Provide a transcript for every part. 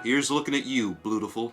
Here's looking at you, Bluetiful.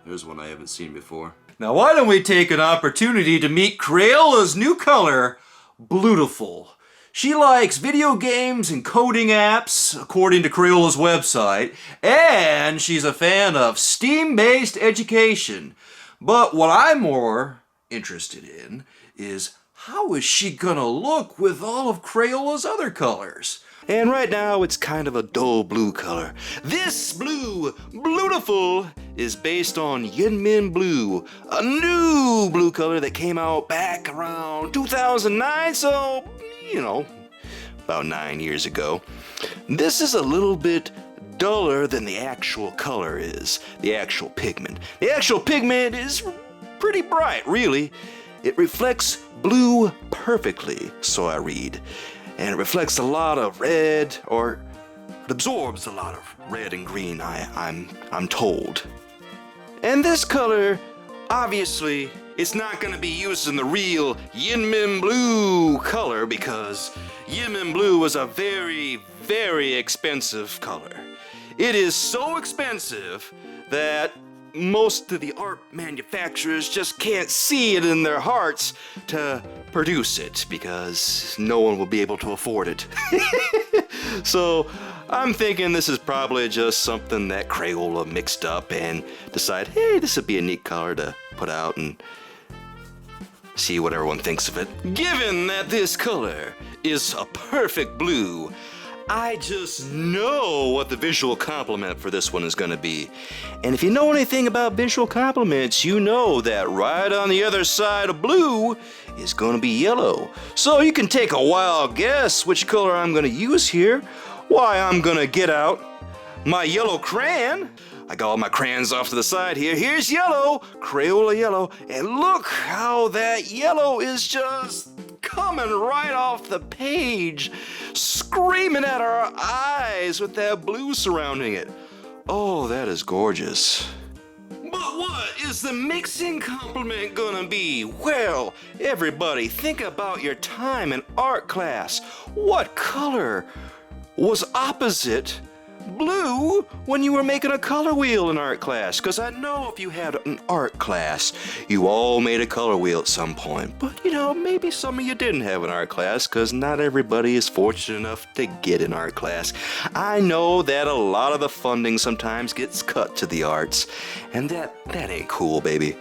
There's one I haven't seen before. Now why don't we take an opportunity to meet Crayola's new color, Bluetiful. She likes video games and coding apps, according to Crayola's website, and she's a fan of STEAM-based education. But what I'm more interested in is how is she gonna look with all of Crayola's other colors? And right now it's kind of a dull blue color. This blue, Bluetiful, is based on YInMn Blue, a new blue color that came out back around 2009, so, you know, about 9 years ago. This is a little bit duller than the actual color is, the actual pigment. The actual pigment is pretty bright, really. It reflects blue perfectly, so I read. And it reflects a lot of red, or it absorbs a lot of red and green, I'm told. And this color, obviously, it's not going to be used in the real YInMn Blue color because YInMn Blue was a very, very expensive color. It is so expensive that most of the art manufacturers just can't see it in their hearts to produce it because no one will be able to afford it. So I'm thinking this is probably just something that Crayola mixed up and decided, hey, this would be a neat color to put out and see what everyone thinks of it. Given that this color is a perfect blue, I just know what the visual complement for this one is going to be. And if you know anything about visual complements, you know that right on the other side of blue is going to be yellow. So you can take a wild guess which color I'm going to use here. Why, I'm going to get out my yellow crayon. I got all my crayons off to the side here. Here's yellow, Crayola yellow, and look how that yellow is just coming right off the page, screaming at our eyes with that blue surrounding it. Oh, that is gorgeous. But what is the mixing complement gonna be? Well, everybody, think about your time in art class. What color was opposite blue when you were making a color wheel in art class? Because I know if you had an art class, you all made a color wheel at some point. But you know, maybe some of you didn't have an art class because not everybody is fortunate enough to get an art class. I know that a lot of the funding sometimes gets cut to the arts, and that ain't cool, baby.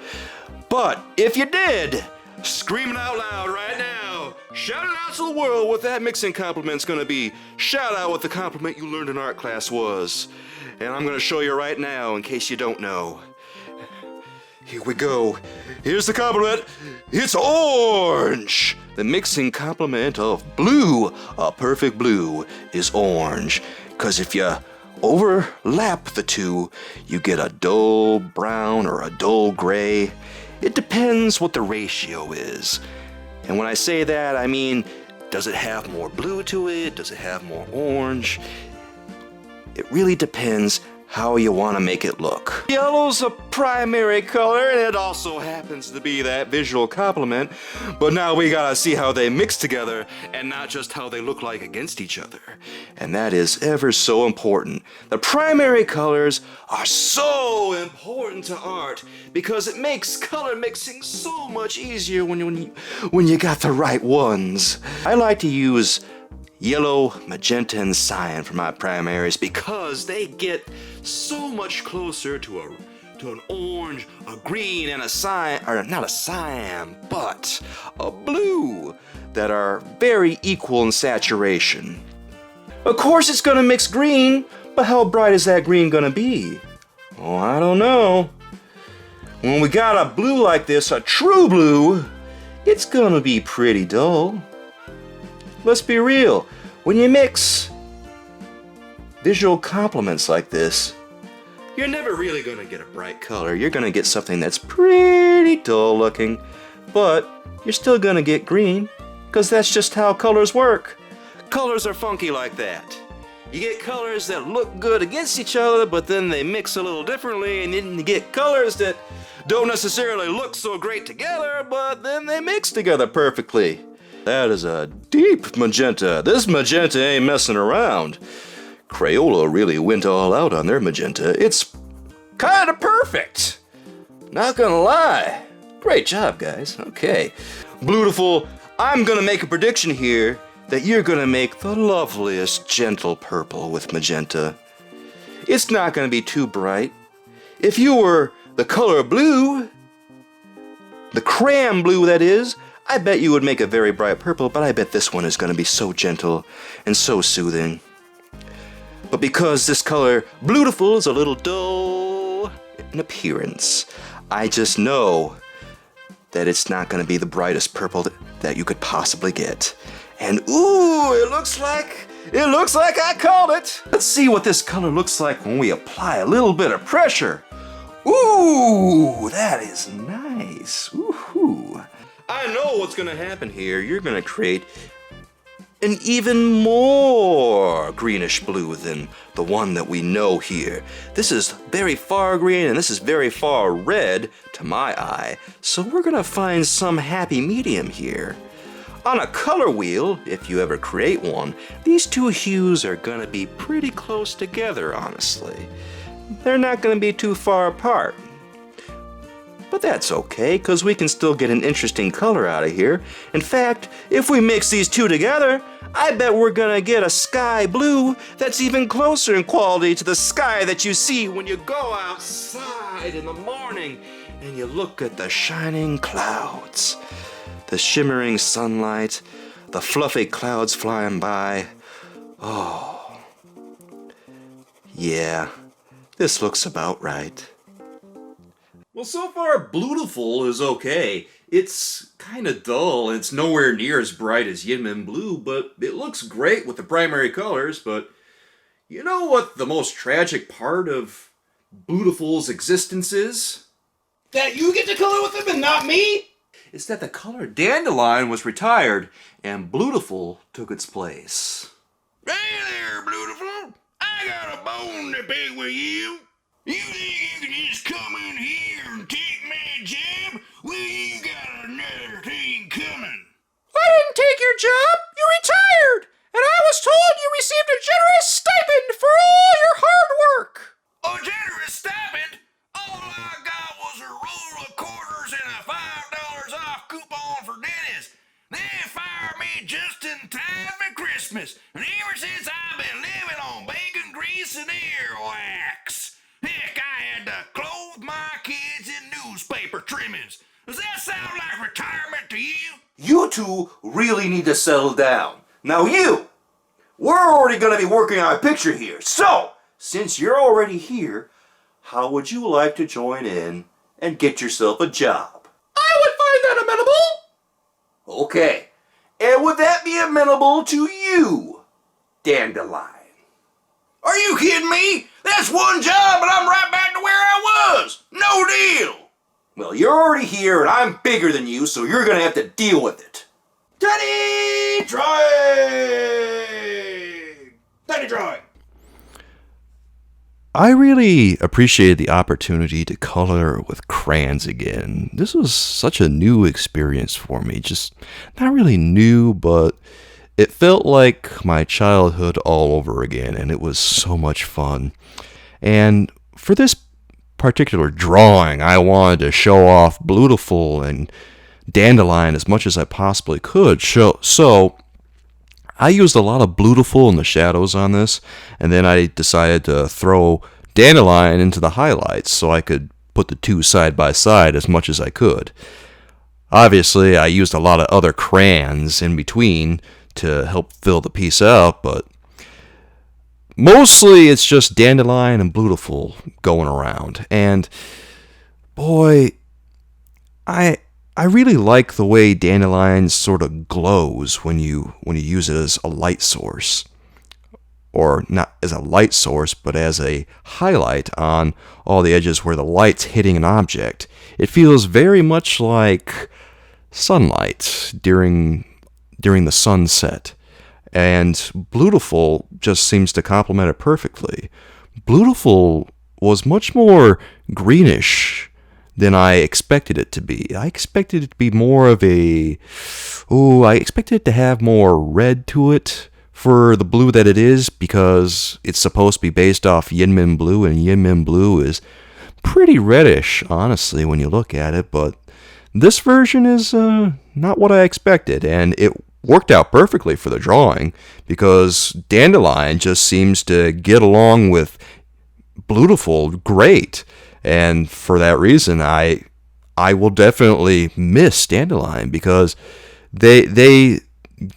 But if you did, scream it out loud right now. Shout it out to the world what that mixing compliment's gonna be. Shout out what the compliment you learned in art class was. And I'm gonna show you right now in case you don't know. Here we go. Here's the compliment. It's orange. The mixing complement of blue, a perfect blue, is orange. 'Cause if you overlap the two, you get a dull brown or a dull gray. It depends what the ratio is. And when I say that, I mean, does it have more blue to it? Does it have more orange? It really depends how you want to make it look. Yellow's a primary color, and it also happens to be that visual complement, but now we gotta see how they mix together and not just how they look like against each other. And that is ever so important. The primary colors are so important to art because it makes color mixing so much easier when you got the right ones. I like to use yellow, magenta, and cyan for my primaries because they get so much closer to an orange, a green, and a cyan, or not a cyan, but a blue that are very equal in saturation. Of course it's gonna mix green, but how bright is that green gonna be? Oh, I don't know. When we got a blue like this, a true blue, it's gonna be pretty dull. Let's be real, when you mix visual complements like this, you're never really gonna get a bright color. You're gonna get something that's pretty dull looking, but you're still gonna get green, because that's just how colors work. Colors are funky like that. You get colors that look good against each other, but then they mix a little differently, and then you get colors that don't necessarily look so great together, but then they mix together perfectly. That is a deep magenta. This magenta ain't messing around. Crayola really went all out on their magenta. It's kind of perfect. Not gonna lie. Great job, guys. Okay. Bluetiful, I'm gonna make a prediction here that you're gonna make the loveliest gentle purple with magenta. It's not gonna be too bright. If you were the color blue, the crayon blue that is, I bet you would make a very bright purple, but I bet this one is gonna be so gentle and so soothing. But because this color, Bluetiful, is a little dull in appearance, I just know that it's not going to be the brightest purple that you could possibly get. And ooh, it looks like I called it. Let's see what this color looks like when we apply a little bit of pressure. Ooh, that is nice. Ooh. I know what's going to happen here. You're going to create an even more greenish blue than the one that we know here. This is very far green and this is very far red to my eye, so we're gonna find some happy medium here. On a color wheel, if you ever create one, these two hues are gonna be pretty close together, honestly. They're not gonna be too far apart. But that's okay, because we can still get an interesting color out of here. In fact, if we mix these two together, I bet we're gonna get a sky blue that's even closer in quality to the sky that you see when you go outside in the morning and you look at the shining clouds, the shimmering sunlight, the fluffy clouds flying by. Oh, yeah, this looks about right. Well, so far, Bluetiful is okay. It's kind of dull, and it's nowhere near as bright as YInMn Blue, but it looks great with the primary colors. But you know what the most tragic part of Bluetiful's existence is? That you get to color with them and not me? It's that the color Dandelion was retired, and Bluetiful took its place. Hey there, Bluetiful. I got a bone to pick with you. You think you can just come in here and take my job? Well, you got another thing coming. I didn't take your job. You retired. And I was told you received a generous stipend for all your hard work. A generous stipend? All I got was a roll of quarters and a $5 off coupon for Dennis. They fired me just in time for Christmas. And ever since I've been living on bacon grease and earwax. Heck, I had to clothe my kids in newspaper trimmings. Does that sound like retirement to you? You two really need to settle down. Now we're already going to be working on a picture here. So, since you're already here, how would you like to join in and get yourself a job? I would find that amenable. Okay. And would that be amenable to you, Dandelion? Are you kidding me? That's one job and I'm right back to where I was. No deal. Well, you're already here and I'm bigger than you, so you're going to have to deal with it. Tiny drawing! Tiny drawing! I really appreciated the opportunity to color with crayons again. This was such a new experience for me. Just not really new, but it felt like my childhood all over again, and it was so much fun. And for this particular drawing, I wanted to show off Bluetiful and Dandelion as much as I possibly could. So I used a lot of Bluetiful in the shadows on this, and then I decided to throw Dandelion into the highlights so I could put the two side by side as much as I could. Obviously, I used a lot of other crayons in between to help fill the piece out, but mostly it's just Dandelion and Bluetiful going around. And boy, I really like the way Dandelion sort of glows when you use it as a light source. Or not as a light source, but as a highlight on all the edges where the light's hitting an object. It feels very much like sunlight during the sunset. And Bluetiful just seems to complement it perfectly. Bluetiful was much more greenish than I expected it to be. I expected it to be more of I expected it to have more red to it for the blue that it is, because it's supposed to be based off YInMn Blue, and YInMn Blue is pretty reddish, honestly, when you look at it. But this version is not what I expected, and it worked out perfectly for the drawing, because Dandelion just seems to get along with Bluetiful great, and for that reason, I will definitely miss Dandelion, because they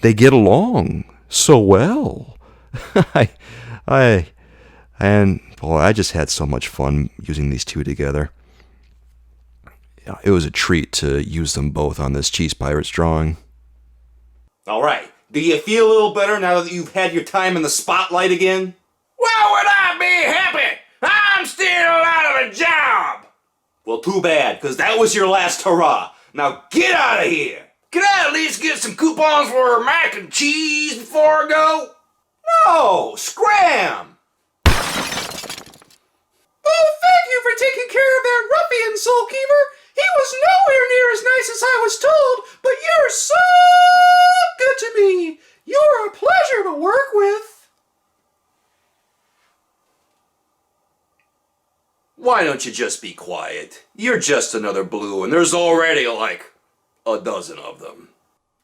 get along so well. And boy, I just had so much fun using these two together. It was a treat to use them both on this Cheese Pirates drawing. Alright, do you feel a little better now that you've had your time in the spotlight again? Why would I be happy? I'm still out of a job. Well, too bad, because that was your last hurrah. Now get out of here! Can I at least get some coupons for mac and cheese before I go? No! Scram! Oh, thank you for taking care of that ruffian, SoulKeever. He was nowhere near as nice as I was told, but you're so good to me. You're a pleasure to work with. Why don't you just be quiet? You're just another blue, and there's already like a dozen of them.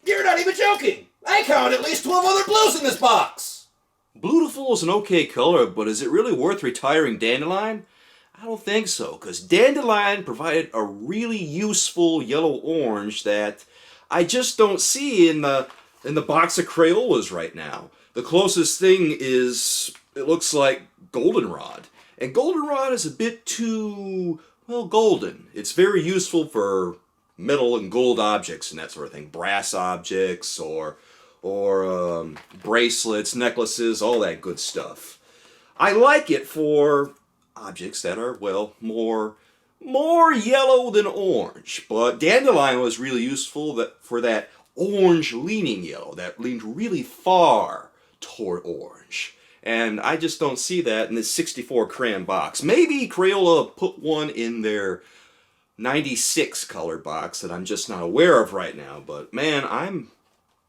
You're not even joking. I counted at least 12 other blues in this box. Bluetiful is an okay color, but is it really worth retiring Dandelion? I don't think so, because Dandelion provided a really useful yellow-orange that I just don't see in the box of Crayolas right now. The closest thing is, it looks like Goldenrod. And Goldenrod is a bit too, well, golden. It's very useful for metal and gold objects and that sort of thing. Brass objects or bracelets, necklaces, all that good stuff. I like it for objects that are, well, more yellow than orange. But Dandelion was really useful for that orange leaning yellow, that leaned really far toward orange. And I just don't see that in this 64 crayon box. Maybe Crayola put one in their 96 color box that I'm just not aware of right now. But man,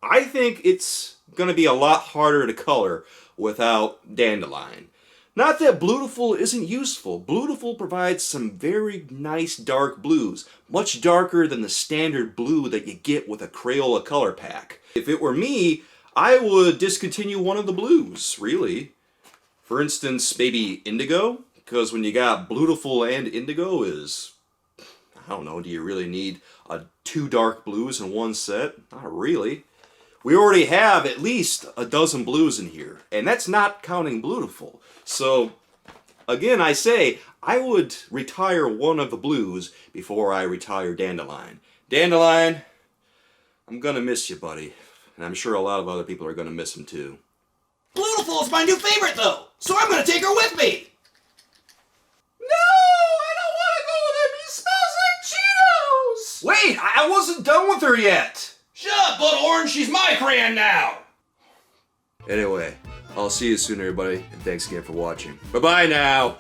I think it's going to be a lot harder to color without Dandelion. Not that Bluetiful isn't useful. Bluetiful provides some very nice dark blues, much darker than the standard blue that you get with a Crayola color pack. If it were me, I would discontinue one of the blues, really. For instance, maybe Indigo, because when you got Bluetiful and Indigo is, I don't know, do you really need two dark blues in one set? Not really. We already have at least a dozen blues in here, and that's not counting Bluetiful. So, again, I say, I would retire one of the blues before I retire Dandelion. Dandelion, I'm gonna miss you, buddy. And I'm sure a lot of other people are gonna miss him too. Bluetiful is my new favorite, though, so I'm gonna take her with me. No, I don't want to go with him. He smells like Cheetos. Wait, I wasn't done with her yet. Shut up, Blood Orange. She's my crayon now. Anyway, I'll see you soon, everybody, and thanks again for watching. Bye-bye now.